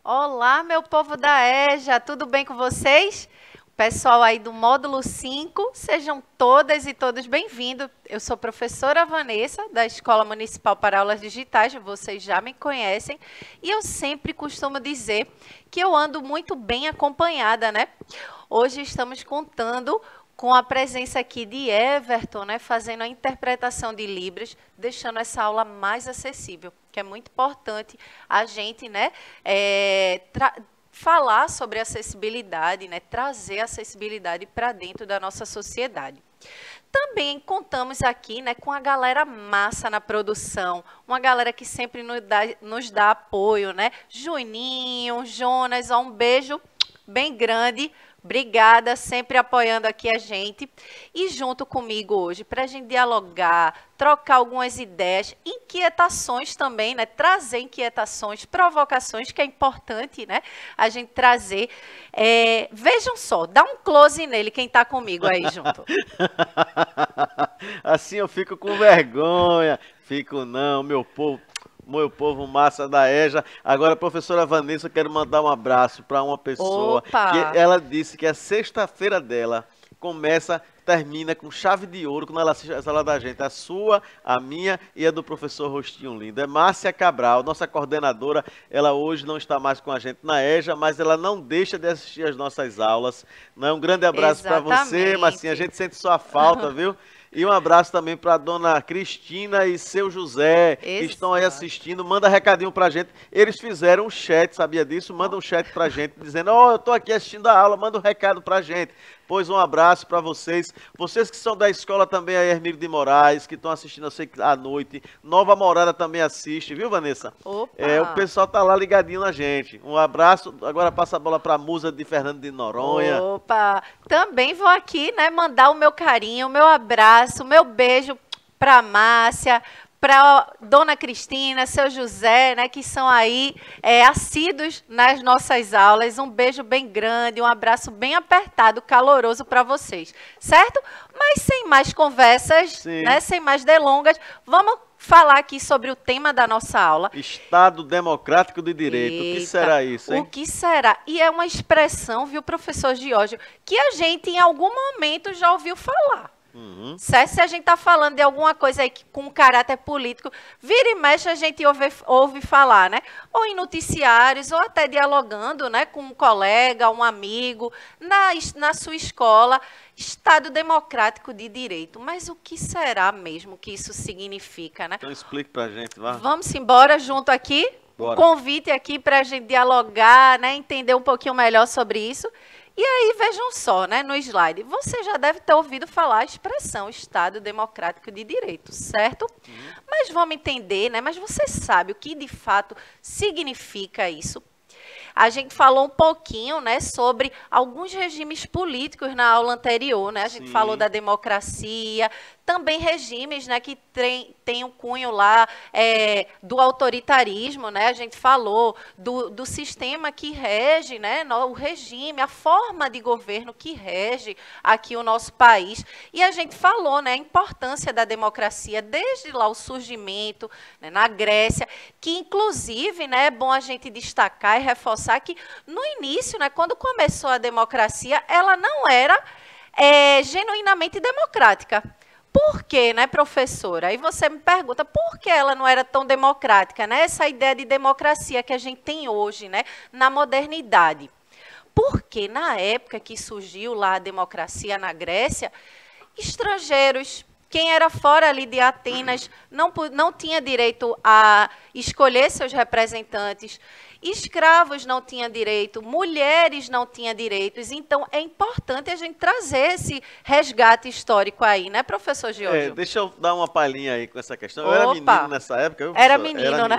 Olá, meu povo da EJA, tudo bem com vocês? Pessoal aí do módulo 5, sejam todas e todos bem-vindos. Eu sou professora Vanessa, da Escola Municipal para Aulas Digitais, vocês já me conhecem, e eu sempre costumo dizer que eu ando muito bem acompanhada, né? Hoje estamos contando com a presença aqui de Everton, né, fazendo a interpretação de Libras, deixando essa aula mais acessível, que é muito importante a gente, né, falar sobre acessibilidade, né, trazer acessibilidade para dentro da nossa sociedade. Também contamos aqui, né, com a galera massa na produção, uma galera que sempre nos dá apoio, né? Juninho, Jonas, um beijo bem grande. Obrigada, sempre apoiando aqui a gente. E junto comigo hoje, para a gente dialogar, trocar algumas ideias, inquietações também, né? Trazer inquietações, provocações, que é importante, né? A gente trazer. Vejam só, dá um close nele, quem está comigo aí junto. Assim eu fico com vergonha. Fico não, meu povo massa da EJA. Agora, professora Vanessa, eu quero mandar um abraço para uma pessoa. Opa! Que ela disse que a sexta-feira dela termina com chave de ouro quando ela assiste a aula da gente. A sua, a minha e a do professor Rostinho Lindo. É Márcia Cabral, nossa coordenadora. Ela hoje não está mais com a gente na EJA, mas ela não deixa de assistir as nossas aulas. Um grande abraço para você, Marcinha. A gente sente sua falta, viu? E um abraço também para a dona Cristina e seu José, que estão aí assistindo. Manda recadinho para a gente. Eles fizeram um chat, sabia disso? Manda um chat para a gente, dizendo, eu estou aqui assistindo a aula, manda um recado para a gente. Pois um abraço para vocês. Vocês que são da escola também, aí, Hermílio de Moraes, que estão assistindo, eu sei que à noite. Nova Morada também assiste, viu, Vanessa? Opa! O pessoal tá lá ligadinho na gente. Um abraço. Agora passa a bola para a musa de Fernando de Noronha. Opa! Também vou aqui, né, mandar o meu carinho, o meu abraço, o meu beijo para a Márcia, para Dona Cristina, seu José, né, que são aí assíduos nas nossas aulas. Um beijo bem grande, um abraço bem apertado, caloroso para vocês, certo? Mas sem mais conversas, né, sem mais delongas, vamos falar aqui sobre o tema da nossa aula. Estado Democrático de Direito. Eita, o que será isso, hein? O que será? E é uma expressão, viu, professor Giorgio, que a gente em algum momento já ouviu falar. Certo? Se a gente está falando de alguma coisa aí com caráter político, vira e mexe a gente ouve falar, né? Ou em noticiários, ou até dialogando, né, com um colega, um amigo, na sua escola, Estado Democrático de Direito. Mas o que será mesmo que isso significa, né? Então explique para a gente, vá. Vamos embora junto aqui? Bora. Um convite aqui para a gente dialogar, né, entender um pouquinho melhor sobre isso. E aí, vejam só, né, no slide, você já deve ter ouvido falar a expressão Estado Democrático de Direito, certo? Mas vamos entender, né, mas você sabe o que de fato significa isso? A gente falou um pouquinho, né, sobre alguns regimes políticos na aula anterior, né? A gente falou da democracia, também regimes, né, que tem um cunho lá do autoritarismo, né? A gente falou do sistema que rege, né, o regime, a forma de governo que rege aqui o nosso país. E a gente falou, né, a importância da democracia desde lá o surgimento, né, na Grécia, que inclusive, né, é bom a gente destacar e reforçar que no início, né, quando começou a democracia, ela não era genuinamente democrática. Por quê, né, professora? Aí você me pergunta, por que ela não era tão democrática, né? Essa ideia de democracia que a gente tem hoje, né, na modernidade. Porque na época que surgiu lá a democracia na Grécia, estrangeiros, quem era fora ali de Atenas, não tinha direito a escolher seus representantes. Escravos não tinham direito, mulheres não tinham direitos. Então, é importante a gente trazer esse resgate histórico aí, né, professor Giorgio? Deixa eu dar uma palhinha aí com essa questão. Eu era menino nessa época. Era menino, né?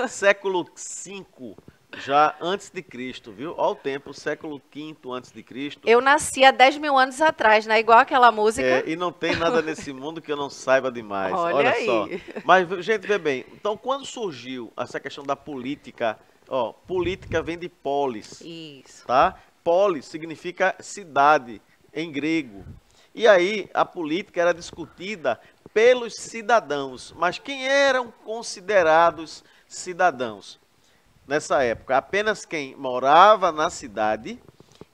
Século V, já antes de Cristo, viu? Olha o tempo, século V antes de Cristo. Eu nasci há 10 mil anos atrás, né? Igual aquela música. E não tem nada nesse mundo que eu não saiba demais. Olha aí. Só. Mas, gente, vê bem. Então, quando surgiu essa questão da política... política vem de polis. Isso. Tá? Polis significa cidade, em grego. E aí, a política era discutida pelos cidadãos. Mas quem eram considerados cidadãos? nessa época? Apenas quem morava na cidade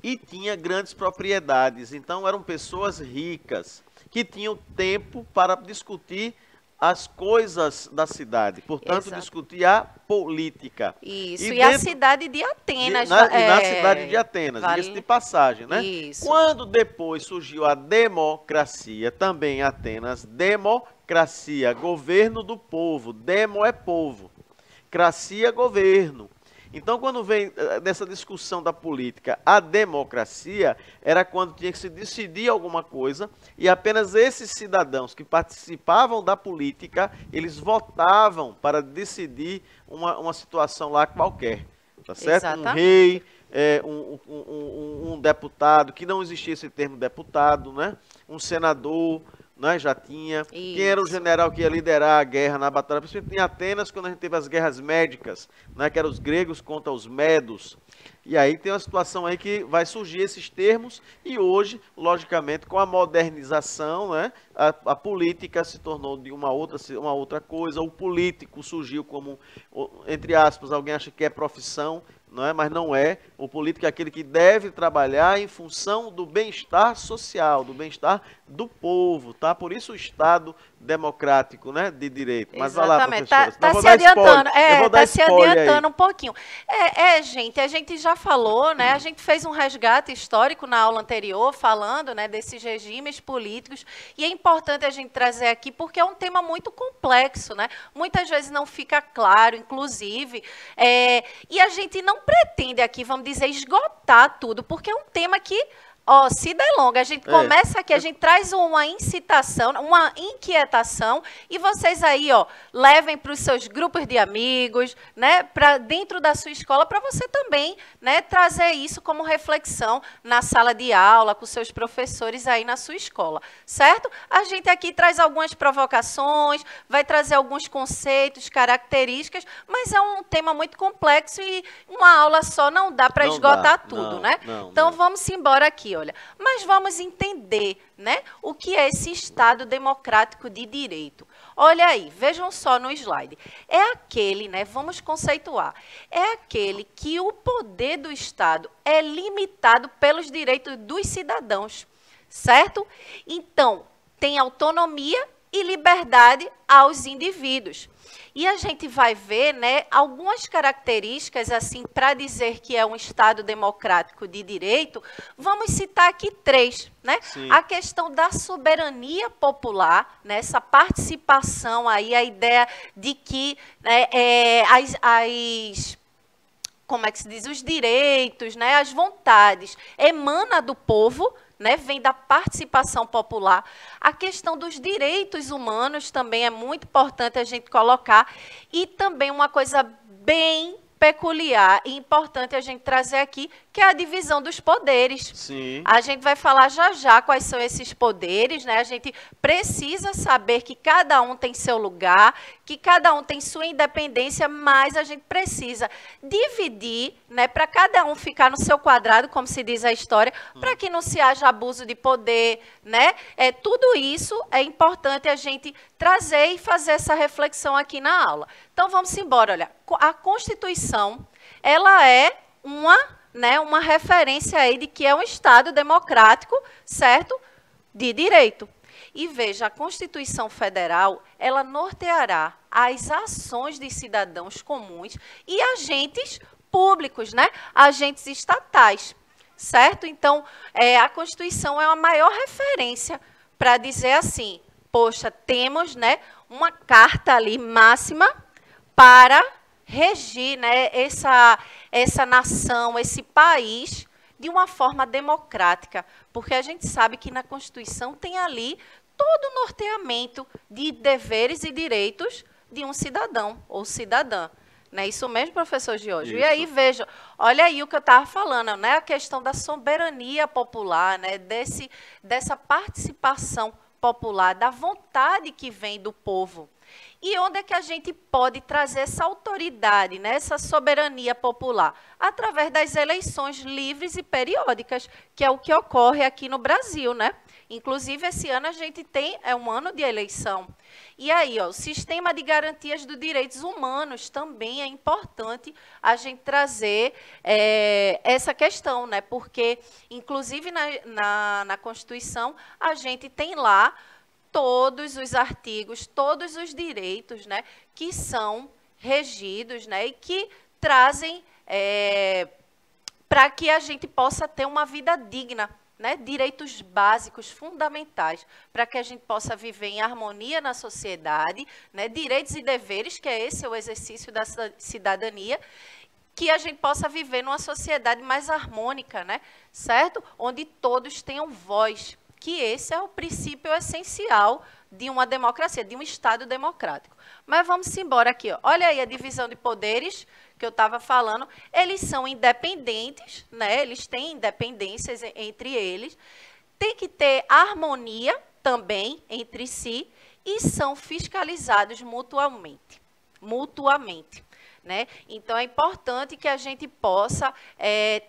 e tinha grandes propriedades. Então eram pessoas ricas que tinham tempo para discutir as coisas da cidade, portanto, Exato. discutir a política. Isso, E e a dentro cidade de Atenas. e na cidade de Atenas, vale... diga-se de passagem, né? Isso. Quando depois surgiu a democracia, também em Atenas, democracia, governo do povo, demo é povo, cracia, governo. Então, quando vem dessa discussão da política, a democracia era quando tinha que se decidir alguma coisa e apenas esses cidadãos que participavam da política, eles votavam para decidir uma situação lá qualquer, tá certo? Exatamente. Um rei, um deputado, que não existia esse termo deputado, né? Um senador, né, já tinha. Isso. Quem era o general que ia liderar a guerra na batalha? Principalmente em Atenas, quando a gente teve as guerras médicas, né, que eram os gregos contra os medos. E aí tem uma situação aí que vai surgir esses termos e hoje, logicamente, com a modernização, né, a política se tornou de uma outra coisa. O político surgiu como, entre aspas, alguém acha que é profissão, não é? Mas não é. O político é aquele que deve trabalhar em função do bem-estar social, do bem-estar do povo, tá? Por isso o Estado democrático, né, de direito. Mas vai lá, professora. Tá se adiantando, tá se adiantando um pouquinho. Gente, a gente já falou, né, a gente fez um resgate histórico na aula anterior, falando, né, desses regimes políticos, e é importante a gente trazer aqui, porque é um tema muito complexo, né? Muitas vezes não fica claro, inclusive, e a gente não pretende aqui, vamos dizer, esgotar tudo, porque é um tema que, se delonga, a gente começa aqui, a gente traz uma incitação, uma inquietação, e vocês aí, levem para os seus grupos de amigos, né, para dentro da sua escola, para você também, né, trazer isso como reflexão na sala de aula, com seus professores aí na sua escola, certo? A gente aqui traz algumas provocações, vai trazer alguns conceitos, características, mas é um tema muito complexo e uma aula só não dá para esgotar tudo, né? Então, vamos embora aqui. Olha, mas vamos entender, né, o que é esse Estado democrático de direito. Olha aí, vejam só no slide. É aquele, né, vamos conceituar, é aquele que o poder do Estado é limitado pelos direitos dos cidadãos, certo? Então, tem autonomia e liberdade aos indivíduos. E a gente vai ver, né, algumas características assim para dizer que é um Estado democrático de direito. Vamos citar aqui 3, né? Sim. A questão da soberania popular, né, essa participação aí, a ideia de que como é que se diz, os direitos, né, as vontades emana do povo, né, vem da participação popular. A questão dos direitos humanos também é muito importante a gente colocar. E também uma coisa bem peculiar e importante a gente trazer aqui, que é a divisão dos poderes. Sim. A gente vai falar já quais são esses poderes, né? A gente precisa saber que cada um tem seu lugar, que cada um tem sua independência, mas a gente precisa dividir, né, para cada um ficar no seu quadrado, como se diz a história, para que não se haja abuso de poder, né? Tudo isso é importante a gente trazer e fazer essa reflexão aqui na aula. Então, vamos embora. Olha, a Constituição, ela é uma referência aí de que é um Estado democrático, certo? De direito. E veja, a Constituição Federal, ela norteará as ações de cidadãos comuns e agentes públicos, né? Agentes estatais, certo? Então, a Constituição é a maior referência para dizer assim, poxa, temos, né, uma carta ali máxima para regir, né, essa nação, esse país, de uma forma democrática, porque a gente sabe que na Constituição tem ali todo o norteamento de deveres e direitos de um cidadão ou cidadã. Não é isso mesmo, professor Giorgio? E aí, veja, olha aí o que eu estava falando, né, a questão da soberania popular, né, dessa participação popular, da vontade que vem do povo. E onde é que a gente pode trazer essa autoridade, né, essa soberania popular? Através das eleições livres e periódicas, que é o que ocorre aqui no Brasil, né? Inclusive, esse ano a gente tem, é um ano de eleição. E aí, ó, o sistema de garantias dos direitos humanos também é importante a gente trazer essa questão, né? Porque, inclusive, na Constituição, a gente tem lá todos os artigos, todos os direitos, né, que são regidos, né, e que trazem para que a gente possa ter uma vida digna, né, direitos básicos, fundamentais, para que a gente possa viver em harmonia na sociedade, né, direitos e deveres, que esse é o exercício da cidadania, que a gente possa viver numa sociedade mais harmônica, né, certo? Onde todos tenham voz, que esse é o princípio essencial de uma democracia, de um Estado democrático. Mas vamos embora aqui. Ó. Olha aí a divisão de poderes que eu estava falando. Eles são independentes, né? Eles têm independências entre eles. Tem que ter harmonia também entre si e são fiscalizados mutuamente. Né? Então, é importante que a gente possa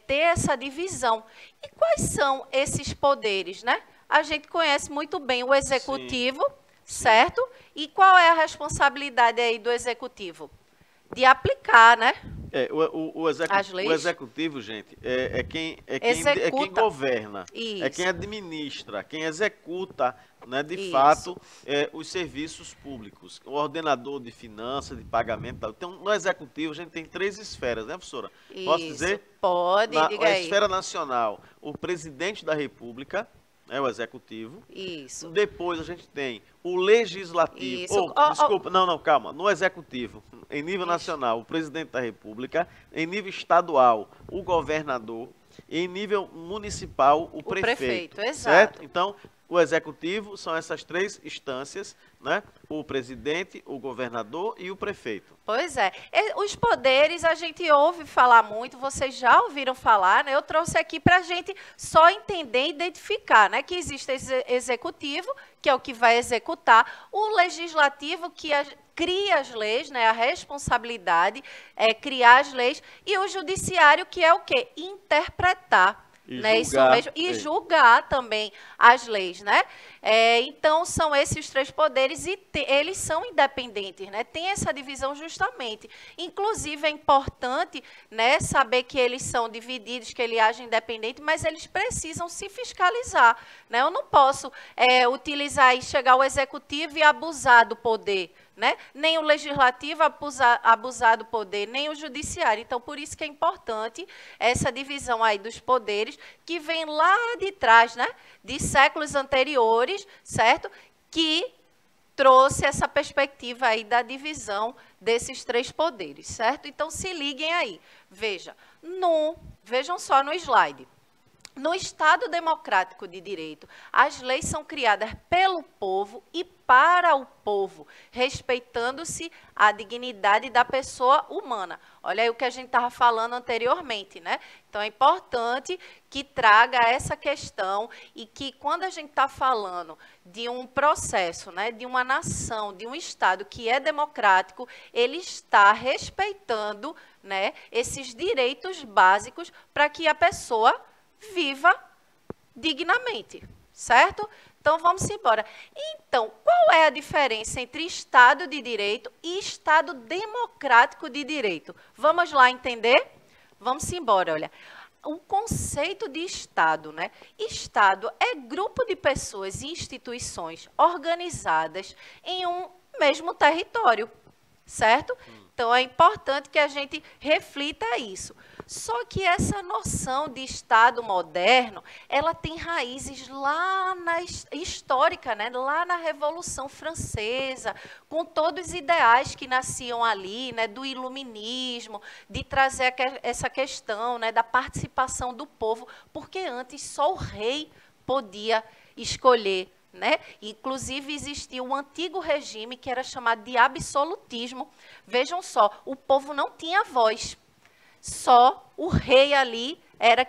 ter essa divisão. E quais são esses poderes, né? A gente conhece muito bem o executivo, certo? E qual é a responsabilidade aí do executivo? De aplicar, né? O executivo, gente, é quem governa, Isso. É quem administra, quem executa, né, de fato, os serviços públicos. O ordenador de finanças, de pagamento, tal. Então, no executivo, a gente tem 3 esferas, né, professora? Isso. Posso dizer? Pode, diga aí. A esfera nacional, o presidente da República, é o executivo. Isso. Depois a gente tem o legislativo. Isso. Desculpa, não, calma. No executivo, em nível nacional, o presidente da República. Em nível estadual, o governador. E em nível municipal, o prefeito. Exato. Certo? Então, o executivo são essas 3 instâncias, né? O presidente, o governador e o prefeito. Pois é. Os poderes a gente ouve falar muito, vocês já ouviram falar, né? Eu trouxe aqui para a gente só entender e identificar, né? Que existe esse executivo, que é o que vai executar, o legislativo, que cria as leis, né? A responsabilidade é criar as leis, e o judiciário, que é o quê? Interpretar. Né, isso mesmo, e julgar também as leis, né? Então, são esses os 3 poderes e eles são independentes, né? Tem essa divisão justamente. Inclusive, é importante, né, saber que eles são divididos, que ele age independente, mas eles precisam se fiscalizar, né? Eu não posso utilizar e chegar ao executivo e abusar do poder, né? Nem o legislativo abusar do poder, nem o judiciário. Então, por isso que é importante essa divisão aí dos poderes, que vem lá de trás, né? De séculos anteriores, certo? Que trouxe essa perspectiva aí da divisão desses 3 poderes, certo? Então, se liguem aí. Vejam só no slide. No Estado democrático de direito, as leis são criadas pelo povo e para o povo, respeitando-se a dignidade da pessoa humana. Olha aí o que a gente estava falando anteriormente, né? Então, é importante que traga essa questão e que, quando a gente está falando de um processo, né, de uma nação, de um Estado que é democrático, ele está respeitando, né, esses direitos básicos para que a pessoa viva dignamente, certo? Então, vamos embora. Então, qual é a diferença entre Estado de Direito e Estado democrático de direito? Vamos lá entender? Vamos embora, olha. O conceito de Estado, né? Estado é grupo de pessoas e instituições organizadas em um mesmo território, certo? Então, é importante que a gente reflita isso. Só que essa noção de Estado moderno, ela tem raízes lá na histórica, né? Lá na Revolução Francesa, com todos os ideais que nasciam ali, né? Do iluminismo, de trazer essa questão, né? Da participação do povo, porque antes só o rei podia escolher, né? Inclusive, existia um antigo regime que era chamado de absolutismo. Vejam só, o povo não tinha voz. Só o rei ali era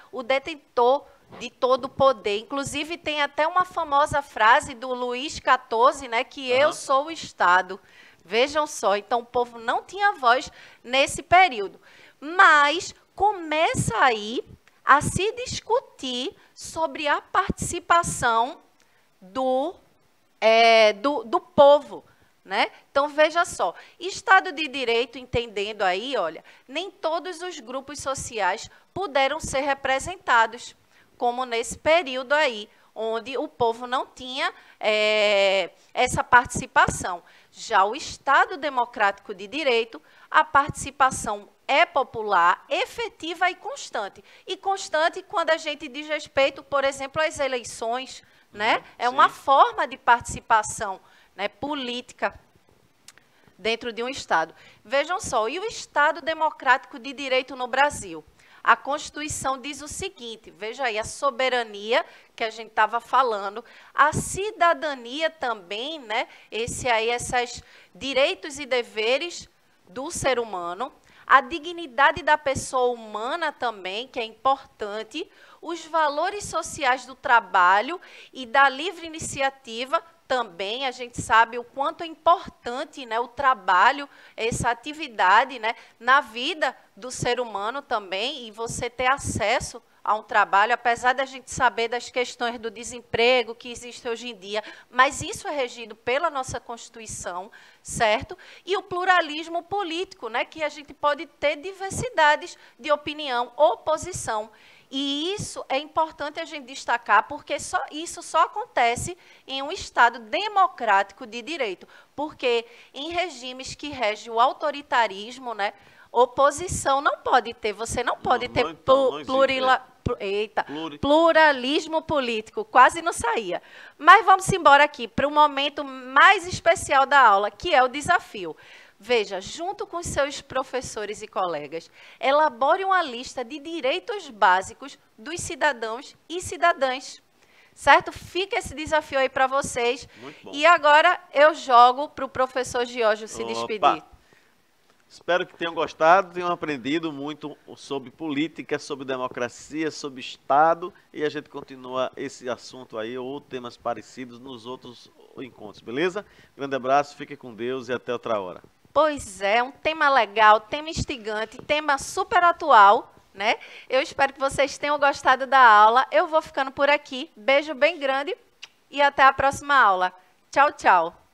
o detentor de todo o poder. Inclusive, tem até uma famosa frase do Luís XIV, né, que eu sou o Estado. Vejam só, então o povo não tinha voz nesse período. Mas começa aí a se discutir sobre a participação do povo. Né? Então, veja só, Estado de Direito, entendendo aí, olha, nem todos os grupos sociais puderam ser representados, como nesse período aí, onde o povo não tinha essa participação. Já o Estado Democrático de Direito, a participação é popular, efetiva e constante. E constante quando a gente diz respeito, por exemplo, às eleições, né? É uma forma de participação, né, política dentro de um Estado. Vejam só, e o Estado Democrático de Direito no Brasil? A Constituição diz o seguinte, veja aí, a soberania que a gente estava falando, a cidadania também, né, esses direitos e deveres do ser humano, a dignidade da pessoa humana também, que é importante, os valores sociais do trabalho e da livre iniciativa também. A gente sabe o quanto é importante, né, o trabalho, essa atividade, né, na vida do ser humano também, e você ter acesso a um trabalho, apesar da gente saber das questões do desemprego que existe hoje em dia, mas isso é regido pela nossa Constituição, certo? E o pluralismo político, né, que a gente pode ter diversidades de opinião, oposição. E isso é importante a gente destacar, porque isso só acontece em um Estado democrático de direito, porque em regimes que regem o autoritarismo, né, oposição não pode ter, você não pode ter pluralismo político, quase não saía. Mas vamos embora aqui para o momento mais especial da aula, que é o desafio. Veja, junto com seus professores e colegas, elabore uma lista de direitos básicos dos cidadãos e cidadãs. Certo? Fica esse desafio aí para vocês. Muito bom. E agora eu jogo para o professor Giorgio se despedir. Espero que tenham gostado, tenham aprendido muito sobre política, sobre democracia, sobre Estado, e a gente continua esse assunto aí ou temas parecidos nos outros encontros, beleza? Grande abraço, fiquem com Deus e até outra hora. Pois é, um tema legal, tema instigante, tema super atual, né? Eu espero que vocês tenham gostado da aula. Eu vou ficando por aqui. Beijo bem grande e até a próxima aula. Tchau, tchau.